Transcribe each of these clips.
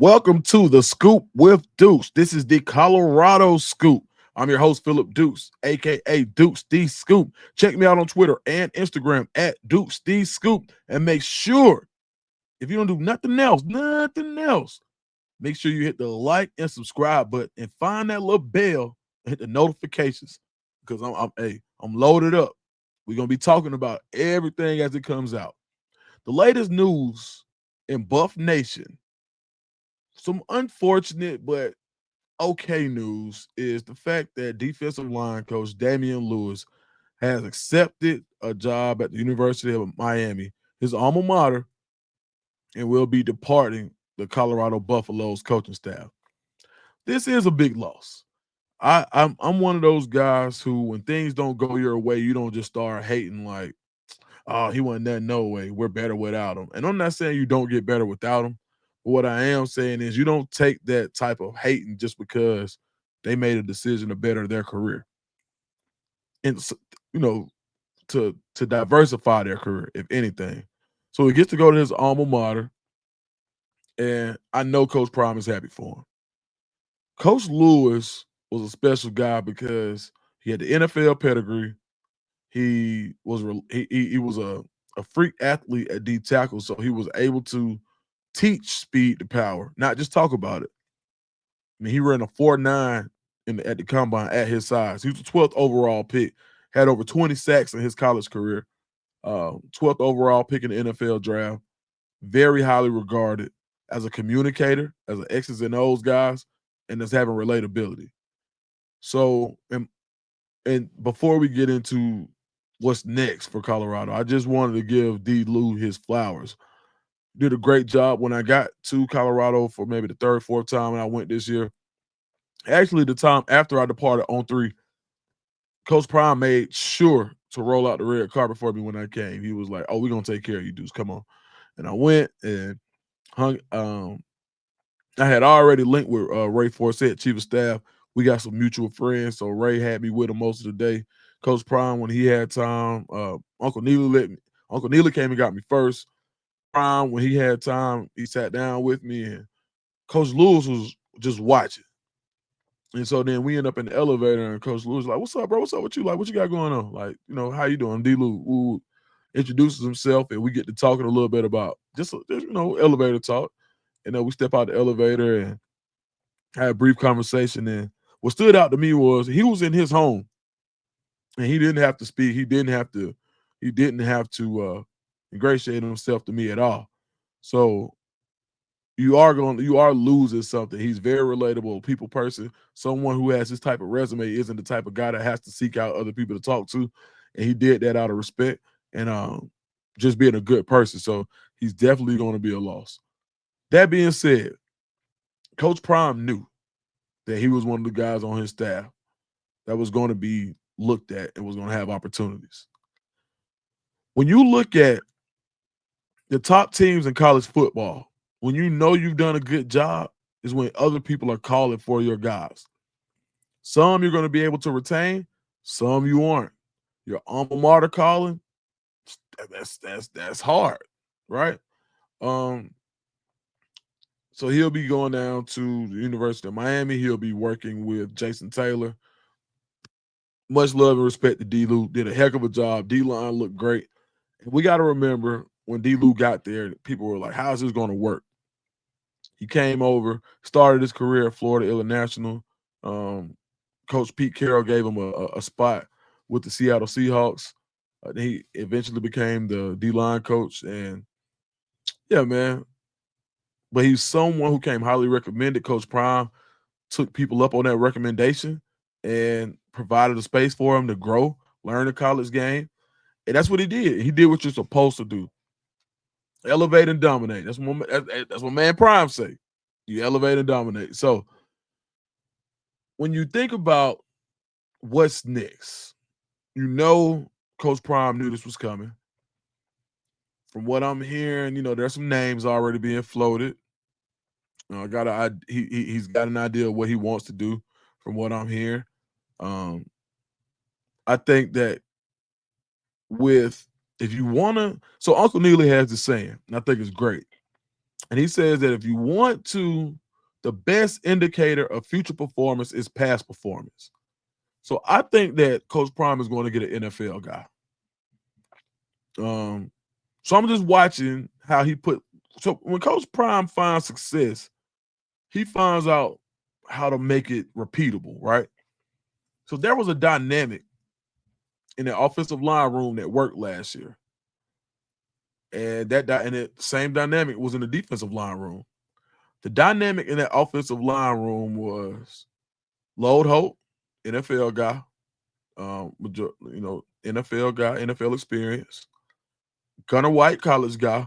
Welcome to the Scoop with Deuce. This is the Colorado Scoop. I'm your host, Philip Deuce, aka Deuce D Scoop. Check me out on Twitter and Instagram at Deuce D Scoop. And make sure, if you don't do nothing else, make sure you hit the like and subscribe button and find that little bell and hit the notifications because I'm loaded up. We're gonna be talking about everything as it comes out. The latest news in Buff Nation, some unfortunate but okay news is the fact that defensive line coach Damione Lewis has accepted a job at the University of Miami, his alma mater, and will be departing the Colorado Buffaloes coaching staff. This is a big loss. I'm one of those guys who, when things don't go your way, you don't just start hating like, oh, he wasn't that no way. We're better without him. And I'm not saying you don't get better without him. But what I am saying is you don't take that type of hating just because they made a decision to better their career. And you know, to diversify their career, if anything. So he gets to go to his alma mater, and I know Coach Prime is happy for him. Coach Lewis was a special guy because he had the NFL pedigree. He was a freak athlete at D tackle, so he was able to teach speed to power, not just talk about it. I mean, he ran a 4.9 at the combine at his size. He was the 12th overall pick, had over 20 sacks in his college career. 12th overall pick in the NFL draft. Very highly regarded as a communicator, as an X's and O's guys, and as having relatability. So, and before we get into what's next for Colorado, I just wanted to give D-Lew his flowers. Did a great job when I got to Colorado for maybe the third, fourth time when I went this year. Actually, the time after I departed on 3, Coach Prime made sure to roll out the red carpet for me when I came. He was like, "Oh, we're gonna take care of you, dudes. Come on." And I went and hung. I had already linked with Ray Forsett, chief of staff. We got some mutual friends, so Ray had me with him most of the day. Coach Prime, when he had time, Uncle Neely let me. Uncle Neely came and got me first. Prime, when he had time, he sat down with me, and Coach Lewis was just watching. And so then we end up in the elevator, and Coach Lewis was like, "What's up, bro? What's up with you? Like, what you got going on? Like, how you doing?" D-Lew introduces himself, and we get to talking a little bit about just elevator talk. And then we step out the elevator and had a brief conversation. And what stood out to me was he was in his home, and he didn't have to speak. He didn't have to ingratiate himself to me at all. So you are losing something. He's very relatable, people person. Someone who has this type of resume isn't the type of guy that has to seek out other people to talk to, and he did that out of respect and just being a good person. So he's definitely going to be a loss. That being said, Coach Prime knew that he was one of the guys on his staff that was going to be looked at and was going to have opportunities. When you look at the top teams in college football, when you know you've done a good job, is when other people are calling for your guys. Some you're going to be able to retain, some you aren't. Your alma mater calling, that's hard, right? Um, so he'll be going down to the University of Miami. He'll be working with Jason Taylor. Much love and respect to D-Lew. Did a heck of a job. D-line looked great. And we got to remember when D-Lew got there, people were like, how's this going to work? He came over, started his career at Florida International. Um, Coach Pete Carroll gave him a spot with the Seattle Seahawks. He eventually became the D-line coach. And yeah, man. But he's someone who came highly recommended. Coach Prime took people up on that recommendation and provided a space for him to grow, learn the college game. And that's what he did. He did what you're supposed to do. Elevate and dominate. That's what man Prime say. You elevate and dominate. So when you think about what's next, Coach Prime knew this was coming. From what I'm hearing, there's some names already being floated. He's got an idea of what he wants to do. From what I'm hearing, um, I think that with if you wanna, so Uncle Neely has this saying, and I think it's great. And he says that if you want to, the best indicator of future performance is past performance. So I think that Coach Prime is going to get an NFL guy. So I'm just watching how he put. So when Coach Prime finds success, he finds out how to make it repeatable, right? So there was a dynamic in the offensive line room that worked last year, and the same dynamic was in the defensive line room. The dynamic in that offensive line room was Lode Hope, NFL guy, NFL guy, NFL experience. Gunnar White, college guy,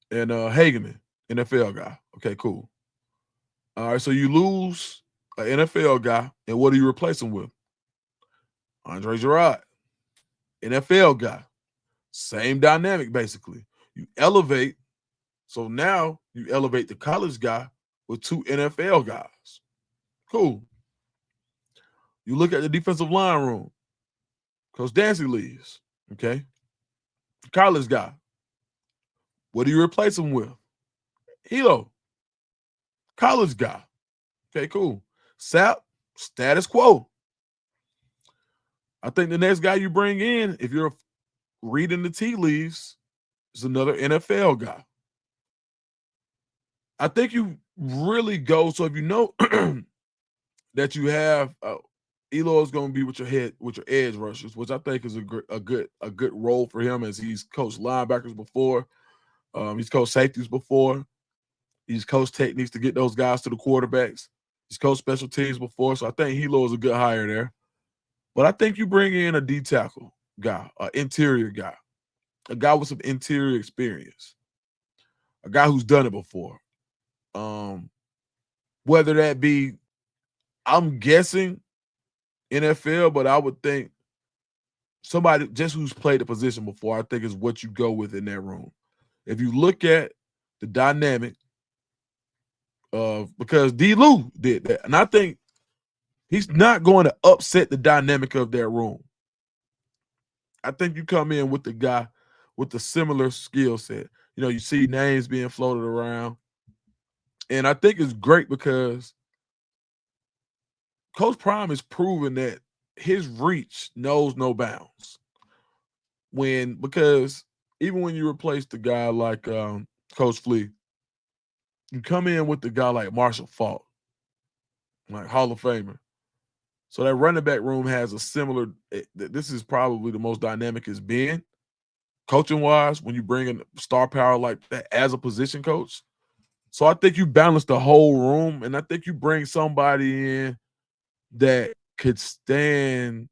and Hageman, NFL guy. Okay, cool. All right, so you lose an NFL guy, and what do you replace him with? Andre Gerard, NFL guy. Same dynamic, basically. You elevate, so now you elevate the college guy with two NFL guys. Cool. You look at the defensive line room. Coach Dancy leaves. Okay. College guy. What do you replace him with? Hilo. College guy. Okay, cool. Sap, status quo. I think the next guy you bring in, if you're reading the tea leaves, is another NFL guy. I think you really go. So if you know that you have Elo is going to be with your edge rushers, which I think is a good role for him, as he's coached linebackers before, he's coached safeties before, he's coached techniques to get those guys to the quarterbacks, he's coached special teams before, so I think Hilo is a good hire there. But I think you bring in a D tackle guy, an interior guy, a guy with some interior experience, a guy who's done it before. Whether that be, I'm guessing NFL, but I would think somebody just who's played the position before, I think is what you go with in that room. If you look at the dynamic of, because D-Lew did that, and I think he's not going to upset the dynamic of that room. I think you come in with the guy with the similar skill set. You see names being floated around. And I think it's great because Coach Prime has proven that his reach knows no bounds. Because even when you replace the guy like Coach Flea, you come in with the guy like Marshall Faulk, like Hall of Famer. So that running back room has a similar. This is probably the most dynamic it's been, coaching wise, when you bring in star power like that as a position coach. So I think you balance the whole room, and I think you bring somebody in that could stand,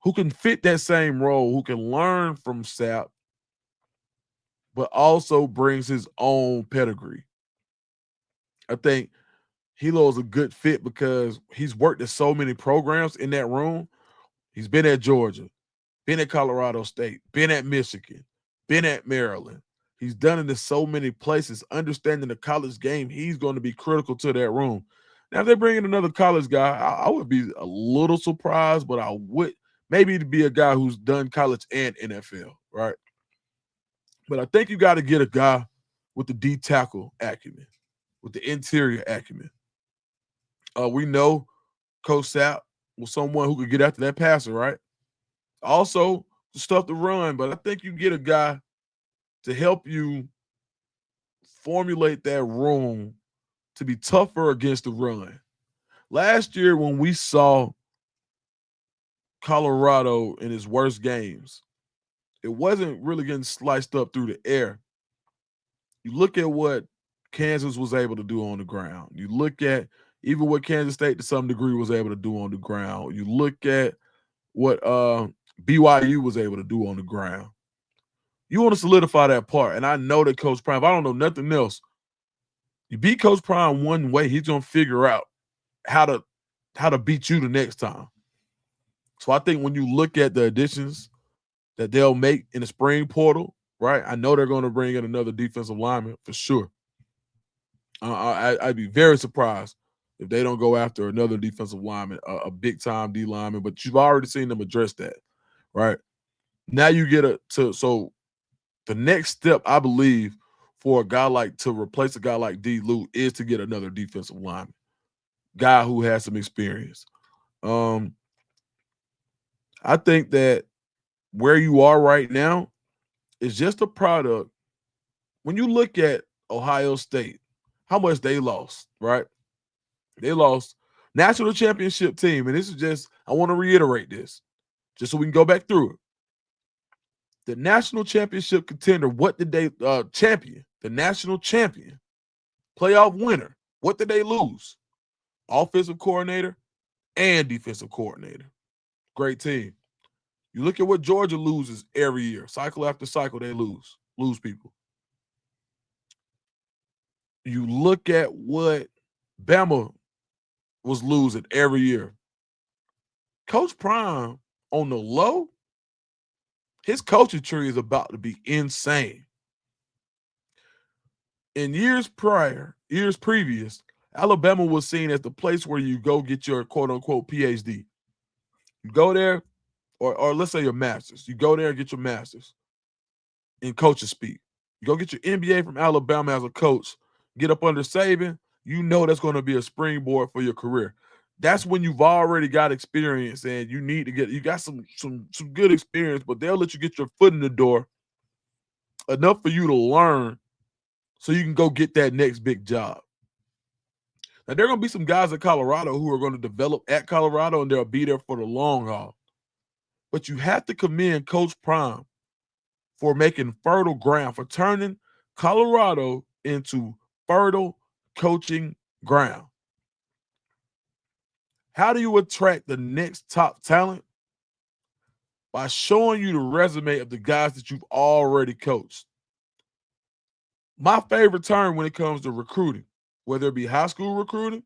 who can fit that same role, who can learn from Sap, but also brings his own pedigree. I think Hilo is a good fit because he's worked at so many programs in that room. He's been at Georgia, been at Colorado State, been at Michigan, been at Maryland. He's done it in so many places. Understanding the college game, he's going to be critical to that room. Now, if they bring in another college guy, I would be a little surprised, but I would maybe to be a guy who's done college and NFL, right? But I think you got to get a guy with the D tackle acumen, with the interior acumen. We know Coach Sapp was someone who could get after that passer, right? Also, the stuff to run, but I think you get a guy to help you formulate that room to be tougher against the run. Last year, when we saw Colorado in his worst games, it wasn't really getting sliced up through the air. You look at what Kansas was able to do on the ground. You look at even what Kansas State to some degree was able to do on the ground. You look at what BYU was able to do on the ground. You want to solidify that part. And I know that Coach Prime, if I don't know nothing else, you beat Coach Prime one way, he's gonna figure out how to beat you the next time. So I think when you look at the additions that they'll make in the spring portal, right? I know they're going to bring in another defensive lineman for sure. I'd be very surprised if they don't go after another defensive lineman, a big time D lineman. But you've already seen them address that, right? Now you get so the next step, I believe, for a guy like to replace a guy like D-Lew is to get another defensive lineman, guy who has some experience. I think that where you are right now is just a product. When you look at Ohio State, how much they lost, right? They lost national championship team, and this is just, I want to reiterate this, just so we can go back through it. The national championship contender, what did they champion? The national champion, playoff winner. What did they lose? Offensive coordinator and defensive coordinator. Great team. You look at what Georgia loses every year. Cycle after cycle, they lose people. You look at what Bama was losing every year. Coach Prime, on the low, his coaching tree is about to be insane. In years previous, Alabama was seen as the place where you go get your quote-unquote PhD. You go there, or let's say your master's. You go there and get your master's in coaching speak. You go get your MBA from Alabama as a coach. Get up under Saban. You know that's going to be a springboard for your career. That's when you've already got experience and you need to you got some good experience, but they'll let you get your foot in the door enough for you to learn so you can go get that next big job. Now, there are going to be some guys at Colorado who are going to develop at Colorado, and they'll be there for the long haul. But you have to commend Coach Prime for making fertile ground, for turning Colorado into fertile coaching ground. How do you attract the next top talent? By showing you the resume of the guys that you've already coached. My favorite term when it comes to recruiting, whether it be high school recruiting,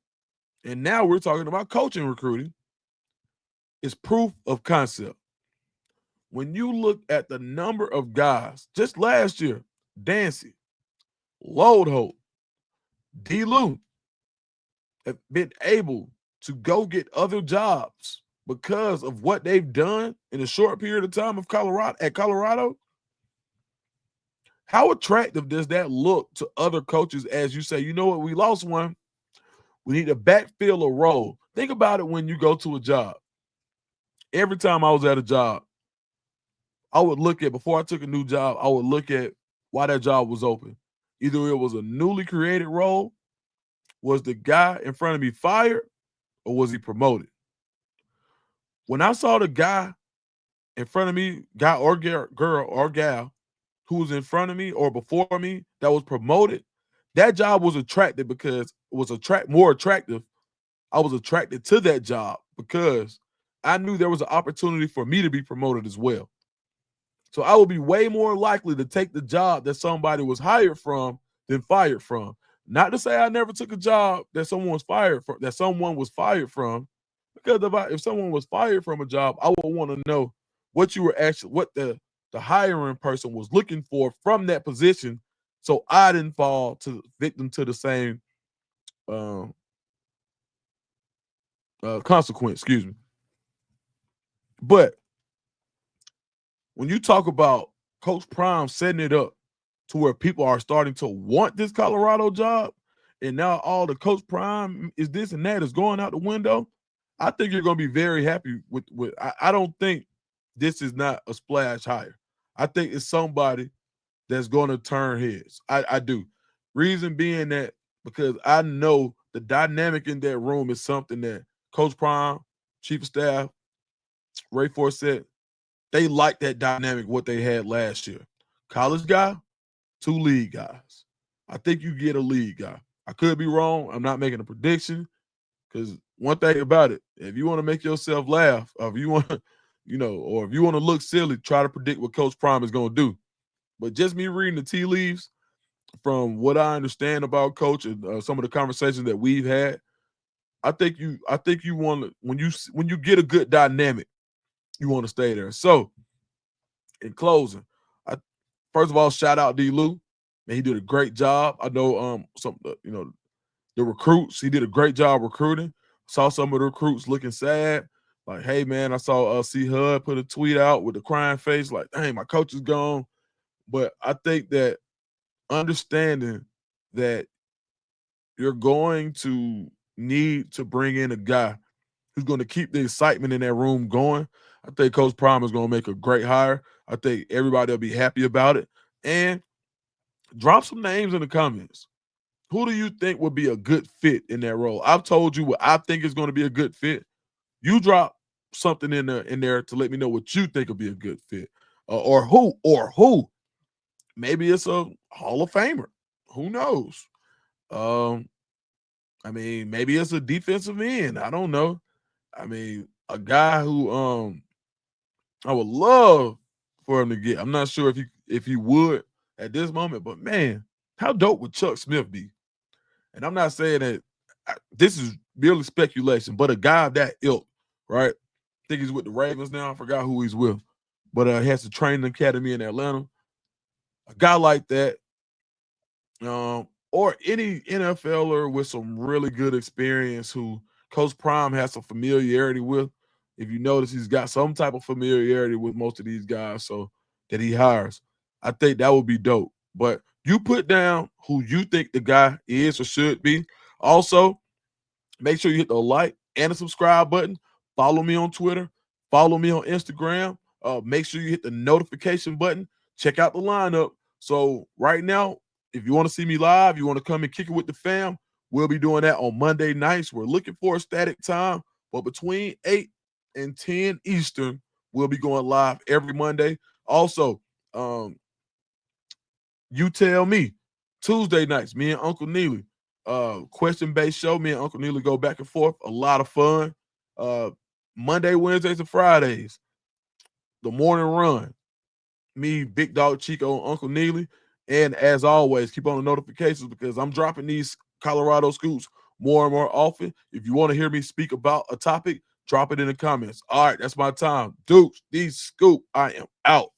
and now we're talking about coaching recruiting, is proof of concept. When you look at the number of guys, just last year, Dancy, Load Hope, D-Lew, have been able to go get other jobs because of what they've done in a short period of time of Colorado. How attractive does that look to other coaches as you say, you know what, we lost one. We need to backfill a role. Think about it when you go to a job. Every time I was at a job, I would look at, before I took a new job, I would look at why that job was open. Either it was a newly created role, was the guy in front of me fired, or was he promoted? When I saw the guy in front of me, guy or girl or gal, who was in front of me or before me that was promoted, that job was attractive because it was more attractive. I was attracted to that job because I knew there was an opportunity for me to be promoted as well. So I would be way more likely to take the job that somebody was hired from than fired from. Not to say I never took a job that someone was fired from, because if someone was fired from a job, I would want to know what the hiring person was looking for from that position, so I didn't fall victim to the same consequence. Excuse me. But when you talk about Coach Prime setting it up to where people are starting to want this Colorado job, and now all the Coach Prime is this and that is going out the window, I think you're going to be very happy with. I don't think this is not a splash hire. I think it's somebody that's going to turn heads. I do. Reason being that because I know the dynamic in that room is something that Coach Prime, Chief of Staff, Ray Forsett, they like that dynamic, what they had last year. College guy, 2 league guys. I think you get a league guy. I could be wrong. I'm not making a prediction because one thing about it, if you want to make yourself laugh, or if you want to, or if you want to look silly, try to predict what Coach Prime is going to do. But just me reading the tea leaves, from what I understand about Coach and some of the conversations that we've had, I think you want to, when you get a good dynamic, you want to stay there. So, in closing, first of all, shout out D-Lew. Man, he did a great job. I know the recruits, he did a great job recruiting. Saw some of the recruits looking sad. Like, hey man, I saw C Hud put a tweet out with a crying face, like, dang, my coach is gone. But I think that understanding that you're going to need to bring in a guy who's going to keep the excitement in that room going. I think Coach Prime is going to make a great hire. I think everybody will be happy about it. And drop some names in the comments. Who do you think would be a good fit in that role? I've told you what I think is going to be a good fit. You drop something in there to let me know what you think would be a good fit, or who. Maybe it's a Hall of Famer. Who knows? Um, I mean, maybe it's a defensive end. I don't know. I mean, a guy who I would love for him to get. I'm not sure if he would at this moment, but man, how dope would Chuck Smith be? And I'm not saying that this is merely speculation, but a guy of that ilk, right? I think he's with the Ravens now. I forgot who he's with, but he has a training academy in Atlanta. A guy like that, or any NFLer with some really good experience who Coach Prime has some familiarity with. If you notice, he's got some type of familiarity with most of these guys, so that he hires. I think that would be dope. But you put down who you think the guy is or should be. Also, make sure you hit the like and the subscribe button. Follow me on Twitter. Follow me on Instagram. Make sure you hit the notification button. Check out the lineup. So right now, if you want to see me live, you want to come and kick it with the fam, we'll be doing that on Monday nights. We're looking for a static time, but between 8 and 10 Eastern, we'll be going live every Monday. Also, um, you tell me. Tuesday nights, me and Uncle Neely, question-based show. Me and Uncle Neely go back and forth. A lot of fun. Uh, Monday, Wednesdays, and Fridays, the morning run. Me, Big Dog Chico, and Uncle Neely. And as always, keep on the notifications because I'm dropping these Colorado scoops more and more often. If you want to hear me speak about a topic, drop it in the comments. All right, that's my time. Dukes, these scoop. I am out.